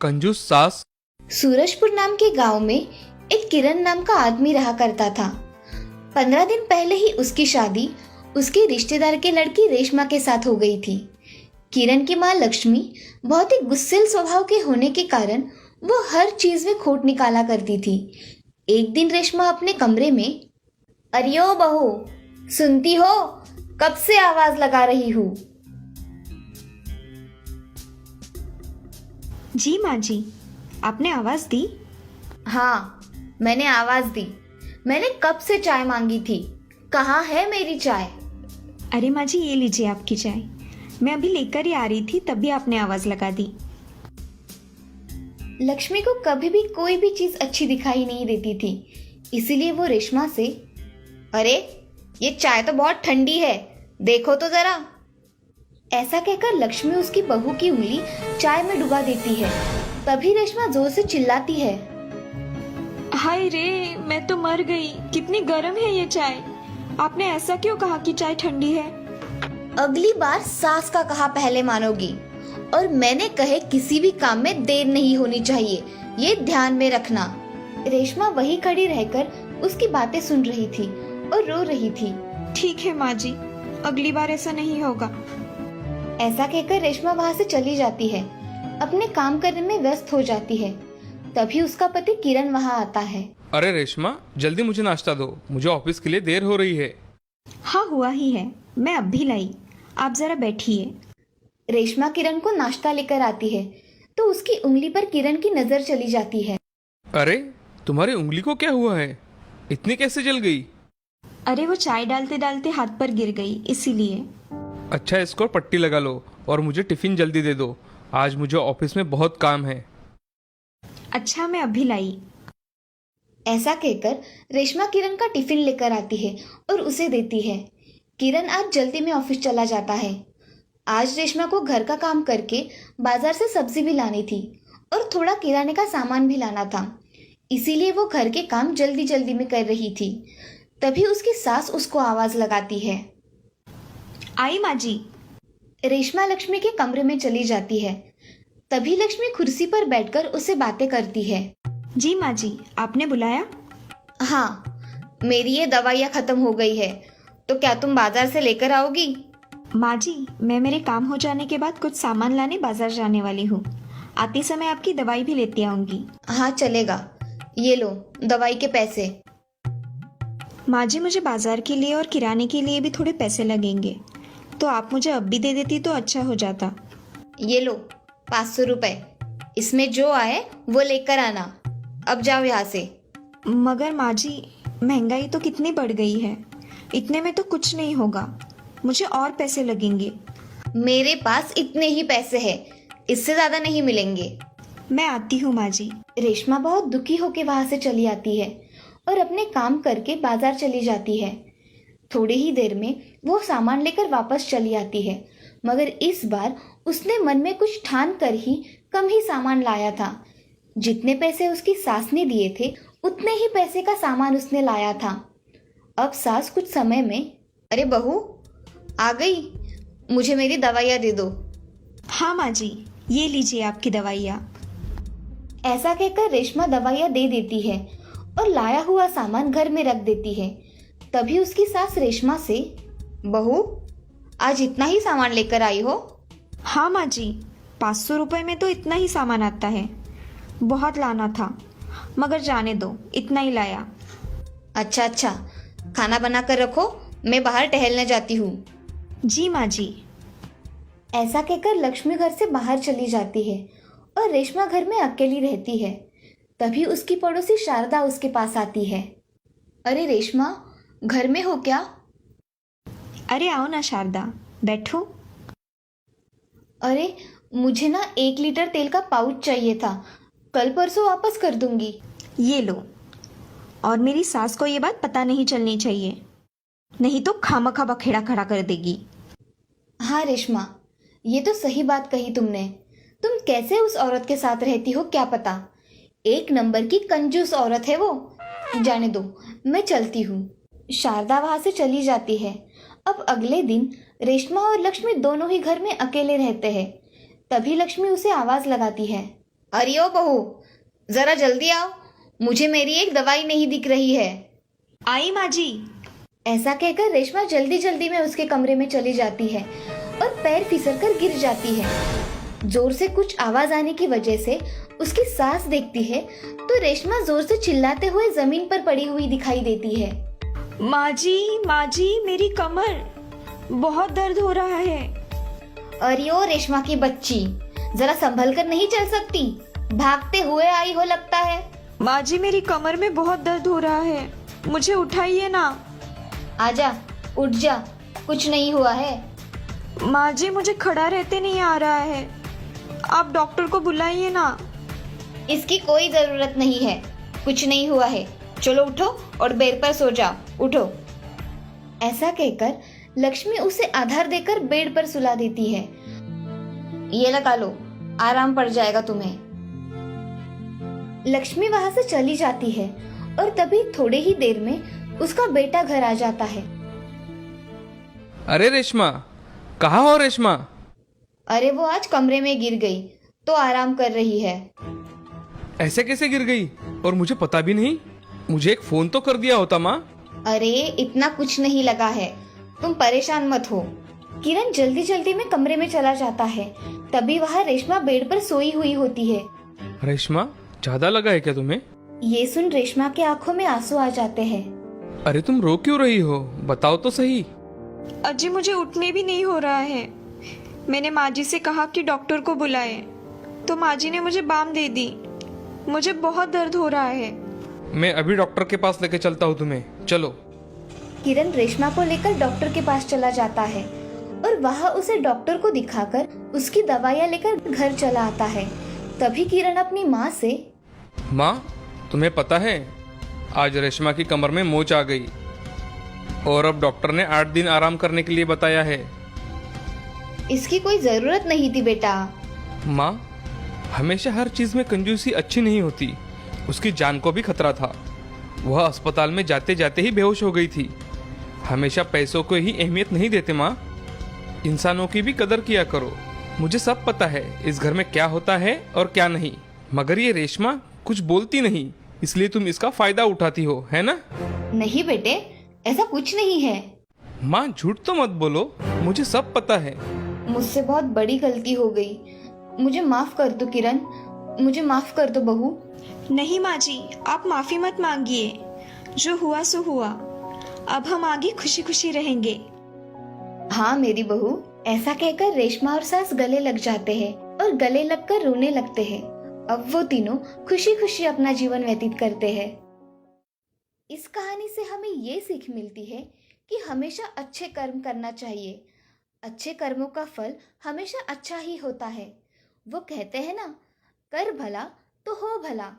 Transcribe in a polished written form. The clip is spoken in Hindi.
कंजूस सास। सूरजपुर नाम के गांव में एक किरण नाम का आदमी रहा करता था। 15 दिन पहले ही उसकी शादी उसके रिश्तेदार के लड़की रेशमा के साथ हो गई थी। किरण की माँ लक्ष्मी बहुत ही गुस्सैल स्वभाव के होने के कारण वो हर चीज में खोट निकाला करती थी। एक दिन रेशमा अपने कमरे में, अरे ओ बहू, सुनती हो? कब से आवाज लगा रही हूँ। जी माँ जी, आपने आवाज दी? हाँ, मैंने आवाज दी। मैंने कब से चाय मांगी थी। कहाँ है मेरी चाय? अरे माँ जी, ये लीजिए आपकी चाय। मैं अभी लेकर ही आ रही थी, तभी आपने आवाज लगा दी। लक्ष्मी को कभी भी कोई भी चीज अच्छी दिखाई नहीं देती थी, इसीलिए वो रेशमा से, अरे ये चाय तो बहुत ठंडी है, देखो तो जरा। ऐसा कहकर लक्ष्मी उसकी बहू की उंगली चाय में डुबा देती है। तभी रेशमा जोर से चिल्लाती है, हाय रे, मैं तो मर गई। कितनी गर्म है ये चाय। आपने ऐसा क्यों कहा कि चाय ठंडी है? अगली बार सास का कहा पहले मानोगी, और मैंने कहे किसी भी काम में देर नहीं होनी चाहिए, ये ध्यान में रखना। रेशमा वही खड़ी रहकर उसकी बातें सुन रही थी और रो रही थी। ठीक है माँ जी, अगली बार ऐसा नहीं होगा। ऐसा कहकर रेशमा वहां से चली जाती है, अपने काम करने में व्यस्त हो जाती है। तभी उसका पति किरण वहां आता है। अरे रेशमा, जल्दी मुझे नाश्ता दो, मुझे ऑफिस के लिए देर हो रही है। हाँ, हुआ ही है, मैं अब भी लाई। आप जरा बैठिए। रेशमा किरण को नाश्ता लेकर आती है तो उसकी उंगली पर किरण की नजर चली जाती है। अरे तुम्हारी उंगली को क्या हुआ है? इतनी कैसे जल गई? अरे वो चाय डालते डालते हाथ पर गिर गई, इसीलिए। अच्छा, इसको पट्टी लगा लो और मुझे टिफिन जल्दी दे दो, आज मुझे ऑफिस में बहुत काम है। अच्छा, मैं अभी लाई। ऐसा कहकर रेशमा किरण का टिफिन लेकर आती है और उसे देती है। किरण आज जल्दी में ऑफिस चला जाता है। आज रेशमा को घर का काम करके बाजार से सब्जी भी लानी थी और थोड़ा किराने का सामान भी लाना था, इसीलिए वो घर के काम जल्दी जल्दी में कर रही थी। तभी उसकी सास उसको आवाज लगाती है। आई माँ जी। रेशमा लक्ष्मी के कमरे में चली जाती है। तभी लक्ष्मी कुर्सी पर बैठकर उससे बातें करती है। जी माँ जी, आपने बुलाया? हाँ, मेरी ये दवाइयाँ खत्म हो गई है, तो क्या तुम बाजार से लेकर आओगी? माँ जी, मैं मेरे काम हो जाने के बाद कुछ सामान लाने बाजार जाने वाली हूँ। आते समय आपकी दवाई भी लेती आऊंगी। हाँ चलेगा, ये लो दवाई के पैसे। माँ जी, मुझे बाजार के लिए और किराने के लिए भी थोड़े पैसे लगेंगे, तो आप मुझे अब भी दे देती तो अच्छा हो जाता। ये लो 500 रुपए, इसमें जो आए वो लेकर आना। अब जाओ यहाँ से। मगर माँ जी, महंगाई तो कितनी बढ़ गई है, इतने में तो कुछ नहीं होगा, मुझे और पैसे लगेंगे। मेरे पास इतने ही पैसे हैं, इससे ज्यादा नहीं मिलेंगे। मैं आती हूँ माँ जी। रेशमा बहुत दुखी होकर वहां से चली आती है और अपने काम करके बाजार चली जाती है। थोड़ी ही देर में वो सामान लेकर वापस चली आती है, मगर इस बार उसने मन में कुछ ठान कर ही कम ही सामान लाया था। जितने पैसे उसकी सास ने दिए थे उतने ही पैसे का सामान उसने लाया था। अब सास कुछ समय में, अरे बहू आ गई, मुझे मेरी दवाइयाँ दे दो। हाँ माँ जी, ये लीजिए आपकी दवाइयाँ। ऐसा कहकर रेशमा दवाइयाँ दे देती है और लाया हुआ सामान घर में रख देती है। तभी उसकी सास रेशमा से, बहू आज इतना ही सामान लेकर आई हो? हाँ माँ जी, 500 रुपये में तो इतना ही सामान आता है, बहुत लाना था, मगर जाने दो, इतना ही लाया। अच्छा अच्छा, खाना बना कर रखो, मैं बाहर टहलने जाती हूँ। जी माँ जी। ऐसा कहकर लक्ष्मी घर से बाहर चली जाती है और रेशमा घर में अकेली रहती है। तभी उसकी पड़ोसी शारदा उसके पास आती है। अरे रेशमा, घर में हो क्या? अरे आओ ना शारदा, बैठो। अरे मुझे ना 1 लीटर तेल का पाउच चाहिए था, कल परसों वापस कर दूंगी। ये लो, और मेरी सास को ये बात पता नहीं चलनी चाहिए, नहीं तो खामखा बखेड़ा खड़ा कर देगी। हाँ रेशमा, ये तो सही बात कही तुमने। तुम कैसे उस औरत के साथ रहती हो क्या पता, एक नंबर की कंजूस औरत है वो। जाने दो, मैं चलती हूँ। शारदा वहां से चली जाती है। अब अगले दिन रेशमा और लक्ष्मी दोनों ही घर में अकेले रहते हैं। तभी लक्ष्मी उसे आवाज लगाती है। अरे ओ बहू, जरा जल्दी आओ, मुझे मेरी एक दवाई नहीं दिख रही है। आई माँ जी। ऐसा कहकर रेशमा जल्दी जल्दी में उसके कमरे में चली जाती है और पैर फिसलकर गिर जाती है। जोर से कुछ आवाज आने की वजह से उसकी सास देखती है तो रेशमा जोर से चिल्लाते हुए जमीन पर पड़ी हुई दिखाई देती है। माँ जी मेरी कमर, बहुत दर्द हो रहा है। अरे ओ रेशमा की बच्ची, जरा संभल कर नहीं चल सकती? भागते हुए आई हो लगता है। माँ जी मेरी कमर में बहुत दर्द हो रहा है, मुझे उठाइए ना। आजा, उठ जा, कुछ नहीं हुआ है। माँ जी मुझे खड़ा रहते नहीं आ रहा है, आप डॉक्टर को बुलाइए ना। इसकी कोई जरूरत नहीं है, कुछ नहीं हुआ है। चलो उठो और बेड पर सो जाओ, उठो। ऐसा कहकर लक्ष्मी उसे आधार देकर बेड पर सुला देती है। ये लगा लो, आराम पड़ जाएगा तुम्हें। लक्ष्मी वहां से चली जाती है और तभी थोड़े ही देर में उसका बेटा घर आ जाता है। अरे रेशमा, कहाँ हो रेशमा? अरे वो आज कमरे में गिर गई तो आराम कर रही है। ऐसे कैसे गिर गई और मुझे पता भी नहीं? मुझे एक फोन तो कर दिया होता माँ। अरे इतना कुछ नहीं लगा है, तुम परेशान मत हो। किरण जल्दी जल्दी में कमरे में चला जाता है। तभी वहाँ रेशमा बेड पर सोई हुई होती है। रेशमा, ज्यादा लगा है क्या तुम्हें? ये सुन रेशमा के आंखों में आंसू आ जाते हैं। अरे तुम रो क्यों रही हो, बताओ तो सही। अजी मुझे उठने भी नहीं हो रहा है। मैंने माँ जी से कहा कि डॉक्टर को बुलाए तो माँ जी ने मुझे बाम दे दी। मुझे बहुत दर्द हो रहा है। मैं अभी डॉक्टर के पास लेके चलता हूँ तुम्हें, चलो। किरण रेशमा को लेकर डॉक्टर के पास चला जाता है और वहाँ उसे डॉक्टर को दिखाकर उसकी दवाइयाँ लेकर घर चला आता है। तभी किरण अपनी माँ से, माँ, तुम्हें पता है आज रेशमा की कमर में मोच आ गई और अब डॉक्टर ने 8 दिन आराम करने के लिए बताया है। इसकी कोई जरूरत नहीं थी बेटा। माँ, हमेशा हर चीज में कंजूसी अच्छी नहीं होती। उसकी जान को भी खतरा था। वह अस्पताल में जाते जाते ही बेहोश हो गई थी। हमेशा पैसों को ही अहमियत नहीं देते माँ, इंसानों की भी कदर किया करो। मुझे सब पता है इस घर में क्या होता है और क्या नहीं, मगर ये रेशमा कुछ बोलती नहीं, इसलिए तुम इसका फायदा उठाती हो, है ना? नहीं बेटे, ऐसा कुछ नहीं है। माँ झूठ तो मत बोलो, मुझे सब पता है। मुझसे बहुत बड़ी गलती हो गई, मुझे माफ कर दो किरण, मुझे माफ कर दो बहू। नहीं माँ जी, आप माफी मत मांगिए। जो हुआ सो हुआ, अब हम आगे खुशी खुशी रहेंगे। हाँ मेरी बहू। ऐसा कहकर रेशमा और सास गले लग जाते हैं और गले लगकर रोने लगते हैं। अब वो तीनों खुशी खुशी अपना जीवन व्यतीत करते हैं। इस कहानी से हमें ये सीख मिलती है कि हमेशा अच्छे कर्म करना चाहिए। अच्छे कर्मों का फल हमेशा अच्छा ही होता है। वो कहते हैं ना, कर भला तो हो भला।